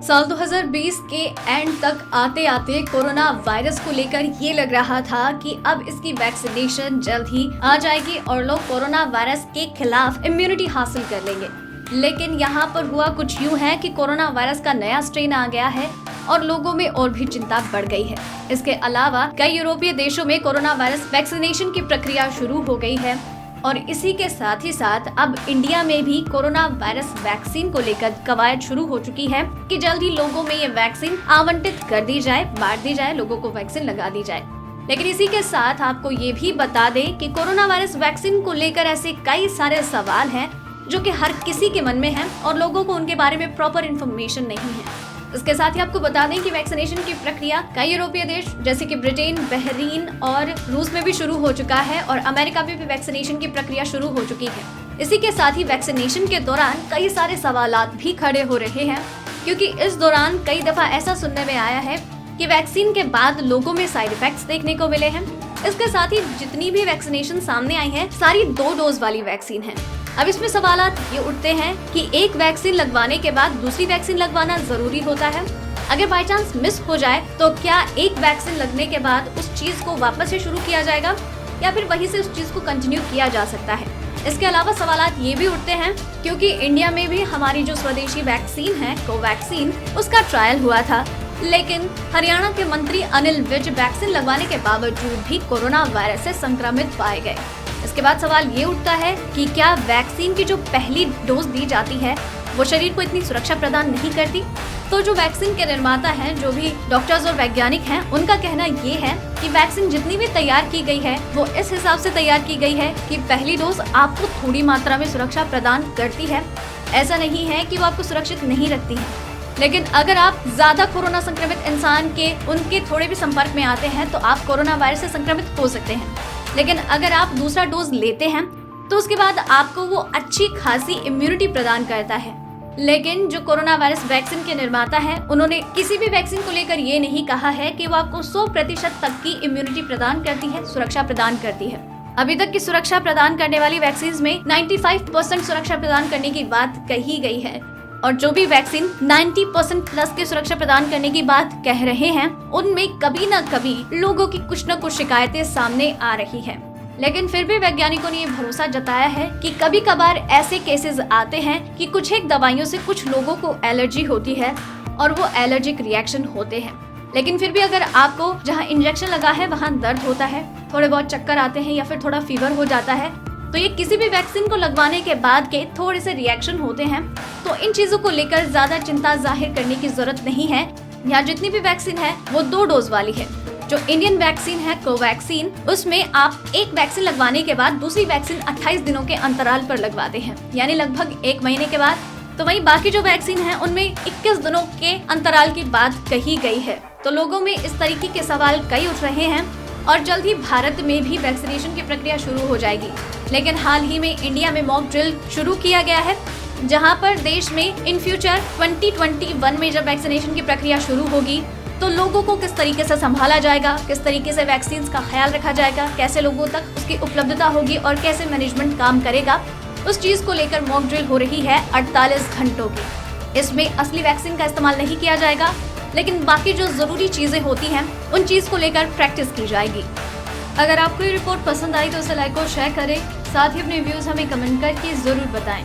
साल 2020 के एंड तक आते आते कोरोना वायरस को लेकर ये लग रहा था कि अब इसकी वैक्सीनेशन जल्द ही आ जाएगी और लोग कोरोना वायरस के खिलाफ इम्यूनिटी हासिल कर लेंगे। लेकिन यहाँ पर हुआ कुछ यूँ है कि कोरोना वायरस का नया स्ट्रेन आ गया है और लोगों में और भी चिंता बढ़ गई है। इसके अलावा कई यूरोपीय देशों में कोरोना वायरस वैक्सीनेशन की प्रक्रिया शुरू हो गई है और इसी के साथ ही साथ अब इंडिया में भी कोरोना वायरस वैक्सीन को लेकर कवायद शुरू हो चुकी है कि जल्द ही लोगों में ये वैक्सीन आवंटित कर दी जाए, बांट दी जाए, लोगों को वैक्सीन लगा दी जाए। लेकिन इसी के साथ आपको ये भी बता दें कि कोरोना वायरस वैक्सीन को लेकर ऐसे कई सारे सवाल हैं जो कि हर किसी के मन में हैं और लोगों को उनके बारे में प्रॉपर इन्फॉर्मेशन नहीं है। इसके साथ ही आपको बता दें कि वैक्सीनेशन की प्रक्रिया कई यूरोपीय देश जैसे कि ब्रिटेन, बहरीन और रूस में भी शुरू हो चुका है और अमेरिका में भी वैक्सीनेशन की प्रक्रिया शुरू हो चुकी है। इसी के साथ ही वैक्सीनेशन के दौरान कई सारे सवालात भी खड़े हो रहे हैं क्योंकि इस दौरान कई दफा ऐसा सुनने में आया है कि वैक्सीन के बाद लोगों में साइड इफेक्ट्स देखने को मिले हैं। इसके साथ ही जितनी भी वैक्सीनेशन सामने आई है सारी 2 डोज वाली वैक्सीन है। अब इसमें सवालात ये उठते हैं कि एक वैक्सीन लगवाने के बाद दूसरी वैक्सीन लगवाना जरूरी होता है। अगर बाय चांस मिस हो जाए तो क्या एक वैक्सीन लगने के बाद उस चीज को वापस से शुरू किया जाएगा या फिर वहीं से उस चीज को कंटिन्यू किया जा सकता है। इसके अलावा सवालात ये भी उठते हैं क्योंकि इंडिया में भी हमारी जो स्वदेशी वैक्सीन है कोवैक्सीन, उसका ट्रायल हुआ था, लेकिन हरियाणा के मंत्री अनिल विज वैक्सीन लगवाने के बावजूद भी कोरोना वायरस से संक्रमित पाए गए। इसके बाद सवाल ये उठता है कि क्या वैक्सीन की जो पहली डोज दी जाती है वो शरीर को इतनी सुरक्षा प्रदान नहीं करती। तो जो वैक्सीन के निर्माता हैं, जो भी डॉक्टर्स और वैज्ञानिक हैं, उनका कहना ये है कि वैक्सीन जितनी भी तैयार की गई है वो इस हिसाब से तैयार की गई है कि पहली डोज आपको थोड़ी मात्रा में सुरक्षा प्रदान करती है। ऐसा नहीं है कि वो आपको सुरक्षित नहीं रखती है, लेकिन अगर आप ज्यादा कोरोना संक्रमित इंसान के उनके थोड़े भी संपर्क में आते हैं तो आप कोरोना वायरस से संक्रमित हो सकते हैं। लेकिन अगर आप दूसरा डोज लेते हैं तो उसके बाद आपको वो अच्छी खासी इम्यूनिटी प्रदान करता है। लेकिन जो कोरोना वायरस वैक्सीन के निर्माता हैं, उन्होंने किसी भी वैक्सीन को लेकर ये नहीं कहा है कि वो आपको 100% तक की इम्यूनिटी प्रदान करती है, सुरक्षा प्रदान करती है। अभी तक की सुरक्षा प्रदान करने वाली वैक्सीन में 95% सुरक्षा प्रदान करने की बात कही गई है और जो भी वैक्सीन 90% प्लस की सुरक्षा प्रदान करने की बात कह रहे हैं उनमें कभी न कभी लोगों की कुछ न कुछ शिकायतें सामने आ रही हैं। लेकिन फिर भी वैज्ञानिकों ने ये भरोसा जताया है कि कभी कभार ऐसे केसेस आते हैं कि कुछ एक दवाइयों से कुछ लोगों को एलर्जी होती है और वो एलर्जिक रिएक्शन होते हैं। लेकिन फिर भी अगर आपको जहाँ इंजेक्शन लगा है वहाँ दर्द होता है, थोड़े बहुत चक्कर आते हैं या फिर थोड़ा फीवर हो जाता है, तो ये किसी भी वैक्सीन को लगवाने के बाद के थोड़े से रिएक्शन होते हैं। तो इन चीजों को लेकर ज्यादा चिंता जाहिर करने की जरूरत नहीं है। यहाँ जितनी भी वैक्सीन है वो 2 डोज वाली है। जो इंडियन वैक्सीन है कोवैक्सीन, उसमें आप एक वैक्सीन लगवाने के बाद दूसरी वैक्सीन 28 दिनों के अंतराल पर लगवाते हैं, यानी लगभग 1 महीने के बाद। तो वहीं बाकी जो वैक्सीन है उनमें 21 दिनों के अंतराल की बात कही गई है। तो लोगों में इस तरीके के सवाल कई उठ रहे हैं और जल्द ही भारत में भी वैक्सीनेशन की प्रक्रिया शुरू हो जाएगी। लेकिन हाल ही में इंडिया में मॉक ड्रिल शुरू किया गया है, जहां पर देश में इन फ्यूचर 2021 में जब वैक्सीनेशन की प्रक्रिया शुरू होगी तो लोगों को किस तरीके से संभाला जाएगा, किस तरीके से वैक्सीन का ख्याल रखा जाएगा, कैसे लोगों तक उसकी उपलब्धता होगी और कैसे मैनेजमेंट काम करेगा, उस चीज को लेकर मॉक ड्रिल हो रही है 48 घंटों की। इसमें असली वैक्सीन का इस्तेमाल नहीं किया जाएगा, लेकिन बाकी जो जरूरी चीजें होती हैं उन चीज को लेकर प्रैक्टिस की जाएगी। अगर आपको ये रिपोर्ट पसंद आई तो उसे लाइक और शेयर करें, साथ ही अपने व्यूज हमें कमेंट करके जरूर बताएं।